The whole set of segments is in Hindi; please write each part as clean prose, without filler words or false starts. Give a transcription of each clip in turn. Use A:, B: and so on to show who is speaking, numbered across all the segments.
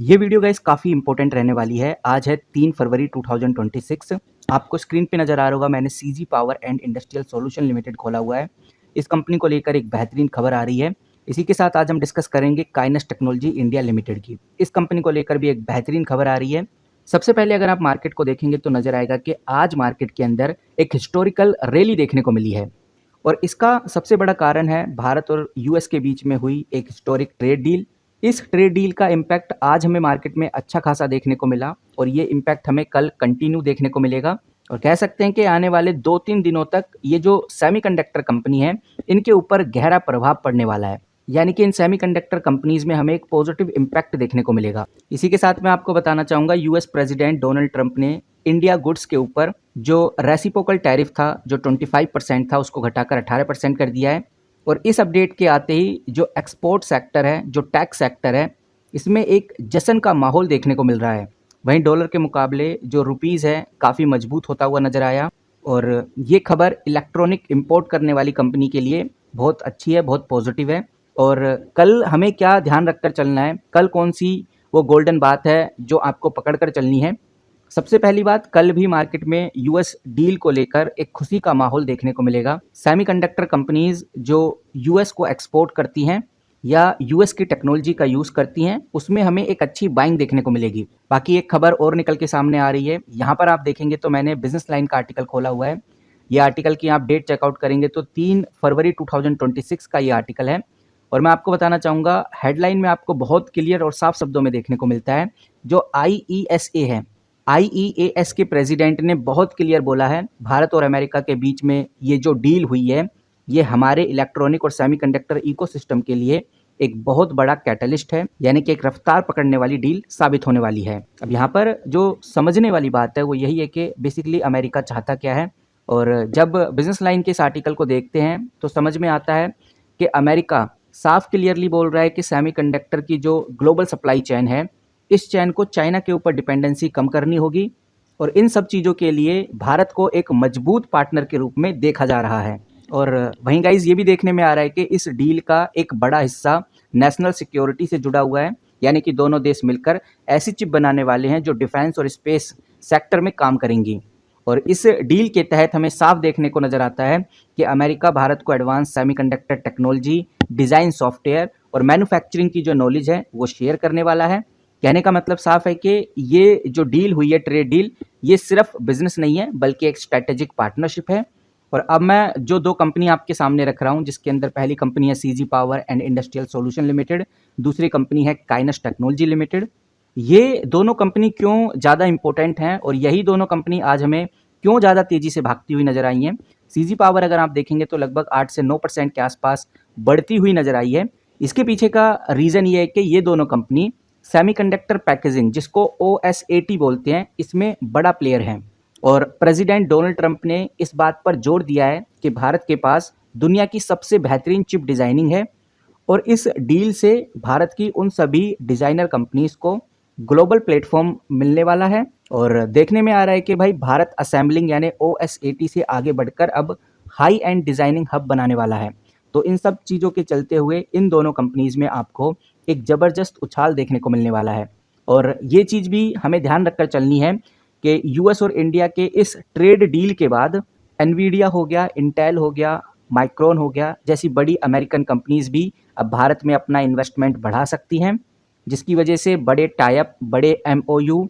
A: ये वीडियो गाइस काफ़ी इंपॉर्टेंट रहने वाली है। आज है 3 फरवरी 2026। आपको स्क्रीन पे नज़र आ रहा होगा, मैंने CG power and industrial solution limited खोला हुआ है। इस कंपनी को लेकर एक बेहतरीन खबर आ रही है। इसी के साथ आज हम डिस्कस करेंगे काइनस टेक्नोलॉजी इंडिया लिमिटेड की। इस कंपनी को लेकर भी एक बेहतरीन खबर आ रही है। सबसे पहले अगर आप मार्केट को देखेंगे तो नज़र आएगा कि आज मार्केट के अंदर एक हिस्टोरिकल रैली देखने को मिली है। और इसका सबसे बड़ा कारण है भारत और यूएस के बीच में हुई एक हिस्टोरिक ट्रेड डील। इस ट्रेड डील का इम्पैक्ट आज हमें मार्केट में अच्छा खासा देखने को मिला और ये इम्पैक्ट हमें कल कंटिन्यू देखने को मिलेगा। और कह सकते हैं कि आने वाले 2-3 दिनों तक ये जो सेमीकंडक्टर कंपनी है, इनके ऊपर गहरा प्रभाव पड़ने वाला है। यानी कि इन सेमीकंडक्टर कंपनीज में हमें एक पॉजिटिव इम्पैक्ट देखने को मिलेगा। इसी के साथ मैं आपको बताना चाहूँगा, यूएस प्रेसिडेंट डोनाल्ड ट्रंप ने इंडिया गुड्स के ऊपर जो रेसिप्रोकल टैरिफ था, जो 25% था, उसको घटाकर 18% कर दिया है। और इस अपडेट के आते ही जो एक्सपोर्ट सेक्टर है, जो टैक्स सेक्टर है, इसमें एक जश्न का माहौल देखने को मिल रहा है। वहीं डॉलर के मुकाबले जो रुपीज़ है, काफ़ी मजबूत होता हुआ नज़र आया। और ये खबर इलेक्ट्रॉनिक इंपोर्ट करने वाली कंपनी के लिए बहुत अच्छी है, बहुत पॉजिटिव है। और कल हमें क्या ध्यान रखकर चलना है, कल कौन सी वो गोल्डन बात है जो आपको पकड़ कर चलनी है। सबसे पहली बात, कल भी मार्केट में यूएस डील को लेकर एक खुशी का माहौल देखने को मिलेगा। सेमीकंडक्टर कंपनीज जो यूएस को एक्सपोर्ट करती हैं या यूएस की टेक्नोलॉजी का यूज़ करती हैं, उसमें हमें एक अच्छी बाइंग देखने को मिलेगी। बाकी एक खबर और निकल के सामने आ रही है। यहाँ पर आप देखेंगे तो मैंने बिजनेस लाइन का आर्टिकल खोला हुआ है। ये आर्टिकल की आप डेट चेकआउट करेंगे तो 3 फरवरी 2026 का ये आर्टिकल है। और मैं आपको बताना चाहूँगा, हेडलाइन में आपको बहुत क्लियर और साफ शब्दों में देखने को मिलता है। जो आईईएसए है, आईईएएस के प्रेसिडेंट ने बहुत क्लियर बोला है, भारत और अमेरिका के बीच में ये जो डील हुई है, ये हमारे इलेक्ट्रॉनिक और सेमीकंडक्टर इकोसिस्टम के लिए एक बहुत बड़ा कैटलिस्ट है। यानी कि एक रफ्तार पकड़ने वाली डील साबित होने वाली है। अब यहाँ पर जो समझने वाली बात है वो यही है कि बेसिकली अमेरिका चाहता क्या है। और जब बिजनेस लाइन के इस आर्टिकल को देखते हैं तो समझ में आता है कि अमेरिका साफ क्लियरली बोल रहा है कि सेमीकंडक्टर की जो ग्लोबल सप्लाई चेन है, इस चैन को चाइना के ऊपर डिपेंडेंसी कम करनी होगी। और इन सब चीज़ों के लिए भारत को एक मजबूत पार्टनर के रूप में देखा जा रहा है। और वहीं गाइज ये भी देखने में आ रहा है कि इस डील का एक बड़ा हिस्सा नेशनल सिक्योरिटी से जुड़ा हुआ है। यानी कि दोनों देश मिलकर ऐसी चिप बनाने वाले हैं जो डिफेंस और स्पेस सेक्टर में काम करेंगी। और इस डील के तहत हमें साफ देखने को नज़र आता है कि अमेरिका भारत को advance semiconductor technology, design software और मैन्युफैक्चरिंग की जो नॉलेज है वो शेयर करने वाला है। कहने का मतलब साफ है कि ये जो डील हुई है, ट्रेड डील, ये सिर्फ बिजनेस नहीं है बल्कि एक स्ट्रैटेजिक पार्टनरशिप है। और अब मैं जो दो कंपनी आपके सामने रख रहा हूँ, जिसके अंदर पहली कंपनी है CG power and industrial solution limited, दूसरी कंपनी है काइनस टेक्नोलॉजी लिमिटेड। ये दोनों कंपनी क्यों ज़्यादा इंपॉर्टेंट हैं और यही दोनों कंपनी आज हमें क्यों ज़्यादा तेज़ी से भागती हुई नजर आई हैं। सीजी पावर अगर आप देखेंगे तो लगभग 8 से 9% के आसपास बढ़ती हुई नजर आई है। इसके पीछे का रीज़न ये है कि ये दोनों कंपनी सेमीकंडक्टर पैकेजिंग, जिसको OSAT बोलते हैं, इसमें बड़ा प्लेयर है। और प्रेसिडेंट डोनाल्ड ट्रंप ने इस बात पर जोर दिया है कि भारत के पास दुनिया की सबसे बेहतरीन चिप डिज़ाइनिंग है। और इस डील से भारत की उन सभी डिज़ाइनर कंपनीज को ग्लोबल प्लेटफॉर्म मिलने वाला है। और देखने में आ रहा है कि भाई भारत असेंबलिंग यानी OSAT से आगे बढ़कर अब हाई एंड डिज़ाइनिंग हब बनाने वाला है। तो इन सब चीज़ों के चलते हुए इन दोनों कंपनीज में आपको एक ज़बरदस्त उछाल देखने को मिलने वाला है। और ये चीज़ भी हमें ध्यान रखकर चलनी है कि यूएस और इंडिया के इस ट्रेड डील के बाद एनवीडिया हो गया, इंटेल हो गया, माइक्रोन हो गया, जैसी बड़ी अमेरिकन कंपनीज भी अब भारत में अपना इन्वेस्टमेंट बढ़ा सकती हैं, जिसकी वजह से बड़े टाइप, बड़े MOU,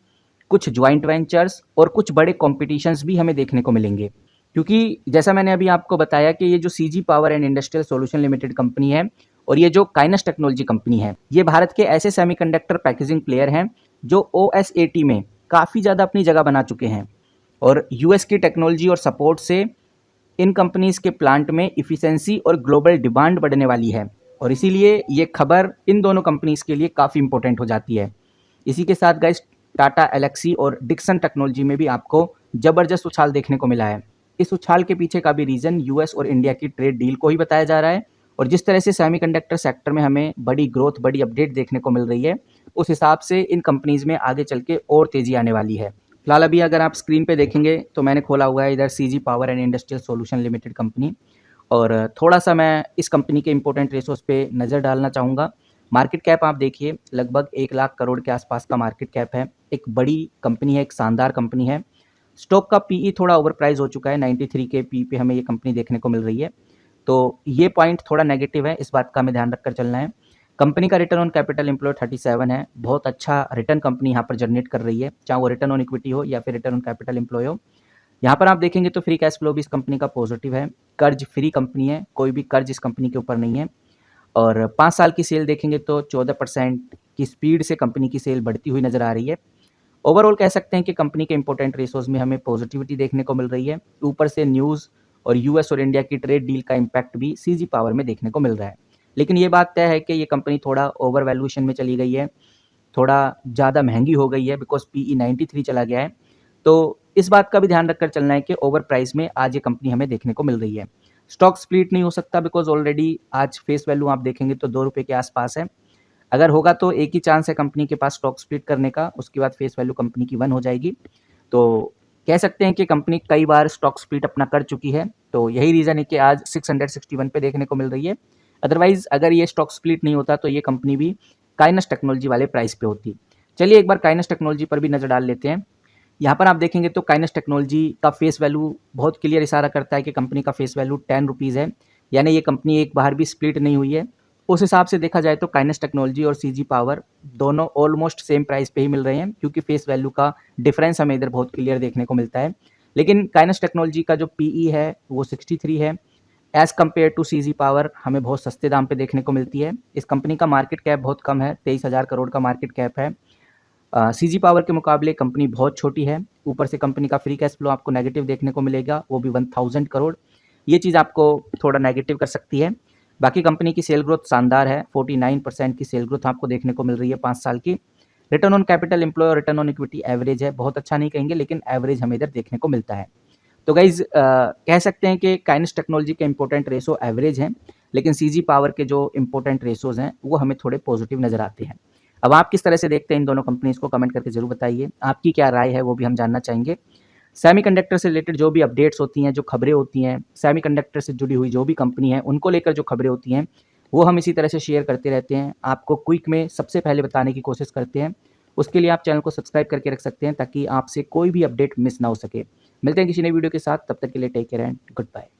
A: कुछ ज्वाइंट वेंचर्स और कुछ बड़े कॉम्पिटिशन्स भी हमें देखने को मिलेंगे। क्योंकि जैसा मैंने अभी आपको बताया कि ये जो CG power and industrial solution limited company है और ये जो काइनस टेक्नोलॉजी कंपनी है, ये भारत के ऐसे सेमीकंडक्टर पैकेजिंग प्लेयर हैं जो OSAT में काफ़ी ज़्यादा अपनी जगह बना चुके हैं। और यूएस की टेक्नोलॉजी और सपोर्ट से इन कंपनीज के प्लांट में इफ़िशेंसी और ग्लोबल डिमांड बढ़ने वाली है। और इसीलिए ये खबर इन दोनों कंपनीज के लिए काफ़ी इंपॉर्टेंट हो जाती है। इसी के साथ गाइस, टाटा एलेक्सी और डिक्सन टेक्नोलॉजी में भी आपको ज़बरदस्त उछाल देखने को मिला है। इस उछाल के पीछे का भी रीज़न यूएस और इंडिया की ट्रेड डील को ही बताया जा रहा है। और जिस तरह से सेमीकंडक्टर सेक्टर में हमें बड़ी ग्रोथ, बड़ी अपडेट देखने को मिल रही है, उस हिसाब से इन कंपनीज में आगे चल के और तेज़ी आने वाली है। फिलहाल अभी अगर आप स्क्रीन पे देखेंगे तो मैंने खोला हुआ है इधर CG power and industrial solution limited company. और थोड़ा सा मैं इस कंपनी के इंपॉर्टेंट रेशोज़ पे नज़र डालना चाहूँगा। मार्केट कैप आप देखिए लगभग 1 लाख करोड़ के आसपास का मार्केट कैप है। एक बड़ी कंपनी है, एक शानदार कंपनी है। स्टॉक का पीई थोड़ा ओवर प्राइस हो चुका है, 93 के पी पे हमें ये कंपनी देखने को मिल रही है। तो ये पॉइंट थोड़ा नेगेटिव है, इस बात का हमें ध्यान रखकर चलना है। कंपनी का रिटर्न ऑन कैपिटल एम्प्लॉयड 37 है, बहुत अच्छा रिटर्न कंपनी यहाँ पर जनरेट कर रही है, चाहे वो रिटर्न ऑन इक्विटी हो या फिर रिटर्न ऑन कैपिटल एम्प्लॉय हो। यहाँ पर आप देखेंगे तो फ्री कैश फ्लो भी इस कंपनी का पॉजिटिव है, कर्ज फ्री कंपनी है, कोई भी कर्ज इस कंपनी के ऊपर नहीं है। और 5 साल की सेल देखेंगे तो 14% की स्पीड से कंपनी की सेल बढ़ती हुई नज़र आ रही है। ओवरऑल कह सकते हैं कि कंपनी के इंपॉर्टेंट रेशोज़ में हमें पॉजिटिविटी देखने को मिल रही है। ऊपर से न्यूज़ और यूएस और इंडिया की ट्रेड डील का इम्पैक्ट भी सीजी पावर में देखने को मिल रहा है। लेकिन ये बात तय है कि ये कंपनी थोड़ा ओवर वैल्यूएशन में चली गई है, थोड़ा ज़्यादा महंगी हो गई है बिकॉज़ पीई 93 चला गया है। तो इस बात का भी ध्यान रखकर चलना है कि ओवर प्राइस में आज ये कंपनी हमें देखने को मिल रही है। स्टॉक स्प्लिट नहीं हो सकता बिकॉज़ ऑलरेडी आज फेस वैल्यू आप देखेंगे तो ₹2 के आसपास है। अगर होगा तो एक ही चांस है कंपनी के पास स्टॉक स्प्लिट करने का, उसके बाद फेस वैल्यू कंपनी की 1 हो जाएगी। तो कह सकते हैं कि कंपनी कई बार स्टॉक स्प्लिट अपना कर चुकी है, तो यही रीज़न है कि आज 661 पे देखने को मिल रही है। अदरवाइज़ अगर ये स्टॉक स्प्लिट नहीं होता तो ये कंपनी भी काइनस टेक्नोलॉजी वाले प्राइस पे होती। चलिए एक बार काइनस टेक्नोलॉजी पर भी नज़र डाल लेते हैं। यहाँ पर आप देखेंगे तो काइनस टेक्नोलॉजी का फेस वैल्यू बहुत क्लियर इशारा करता है कि कंपनी का फेस वैल्यू ₹10 है, यानी ये कंपनी एक बार भी स्प्लिट नहीं हुई है। उस हिसाब से देखा जाए तो काइनस टेक्नोलॉजी और सीजी पावर दोनों ऑलमोस्ट सेम प्राइस पे ही मिल रहे हैं, क्योंकि फेस वैल्यू का डिफरेंस हमें इधर बहुत क्लियर देखने को मिलता है। लेकिन काइनस टेक्नोलॉजी का जो पीई है वो 63 है, as compared to CG power हमें बहुत सस्ते दाम पे देखने को मिलती है। इस कंपनी का मार्केट कैप बहुत कम है, 23,000 करोड़ का मार्केट कैप है। सीजी पावर के मुकाबले कंपनी बहुत छोटी है, ऊपर से कंपनी का फ्री कैश फ्लो आपको नेगेटिव देखने को मिलेगा, वो भी 1000 करोड़। ये चीज़ आपको थोड़ा नेगेटिव कर सकती है। बाकी कंपनी की सेल ग्रोथ शानदार है, 49% की सेल ग्रोथ आपको देखने को मिल रही है 5 साल की। रिटर्न ऑन कैपिटल एम्प्लॉय और रिटर्न ऑन इक्विटी एवरेज है, बहुत अच्छा नहीं कहेंगे लेकिन एवरेज हमें इधर देखने को मिलता है। तो गाइज़ कह सकते हैं कि काइनेस्ट टेक्नोलॉजी के इंपॉर्टेंट रेशो एवरेज हैं, लेकिन सीजी पावर के जो इंपॉर्टेंट रेशोज़ हैं वो हमें थोड़े पॉजिटिव नज़र आते हैं। अब आप किस तरह से देखते हैं इन दोनों कंपनीज़ को, कमेंट करके ज़रूर बताइए। आपकी क्या राय है वो भी हम जानना चाहेंगे। सेमीकंडक्टर से रिलेटेड जो भी अपडेट्स होती हैं, जो खबरें होती हैं, सेमीकंडक्टर से जुड़ी हुई जो भी कंपनी है उनको लेकर जो खबरें होती हैं, वो हम इसी तरह से शेयर करते रहते हैं। आपको क्विक में सबसे पहले बताने की कोशिश करते हैं। उसके लिए आप चैनल को सब्सक्राइब करके रख सकते हैं ताकि आपसे कोई भी अपडेट मिस ना हो सके। मिलते हैं किसी नई वीडियो के साथ, तब तक के लिए take care and good bye.